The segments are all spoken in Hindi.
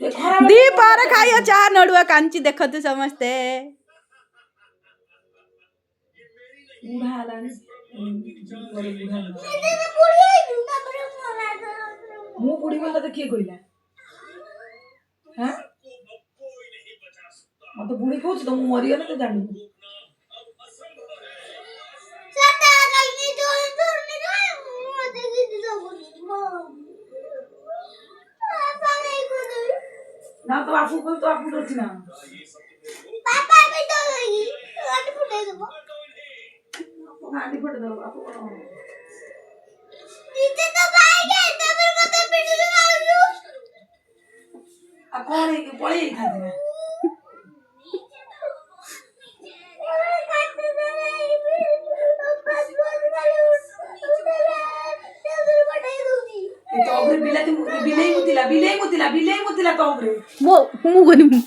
दीपर खाइयो चाह नड़ुआ कांची देखते समस्ते मु बुढ़ी बोल तो किए कहला हां मत बुढ़ी कहू तो मु मरी गले तो जानी ना तो आपको कोई तो आपको डरती ना पापा भी तो गई गाड़ी फुटे दो गाड़ी फुटे दो आपको नीचे तो भाई गए तो फिर मत पीट मार दो अब कौन है पड़ी खाती है तो अबरे बिलाई मुतिला तो अबरे मो मुगनी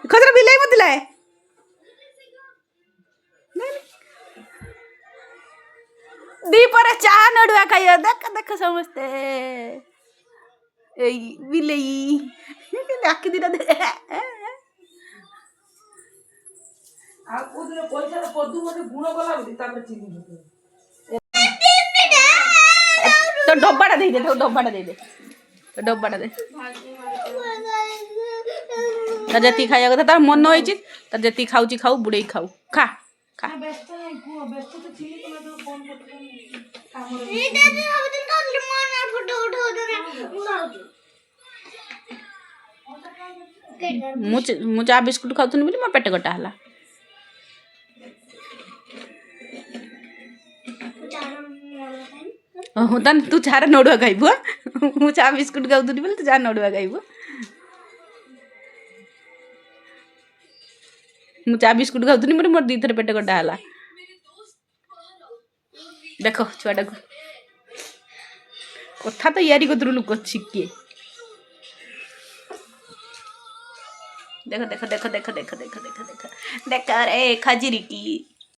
खतरा बिलाई मुतिला है दीपर चाह नड़ुआ खाइयो देख देख समझते ए बिलाई आखि दिना दे आ कोदिन पैसा पदु मते गुण गला होती तापर चिनी तो डब्बाटा दे दे तो डब्बाटा दे दे तो डब्बाटा दे तर जति खाइया कथा तार मन होइछि तर जति खाउछि खाउ बुढै खाउ खा खा व्यस्त है को व्यस्त तो चिनी तो मैं तो फोन करते काम ये दादी अब तो मन फोटो उठो दे मु चा बिस्कुट खाउथुनी बोली मो पेट गटा हला हो तन तू चार नडुआ खाइबु मु चा बिस्कुट खाउथुनी बोली तू चार नडुआ खाइबु मु चा बिस्कुट खाउथुनी बोली मोर दी थर पेट गटा हला देखो छुआटा को कथा तो यारी कतरु लुक छिके देखो देखो देखो देखो देखो देखो देखो देखो देखो रे खजरी की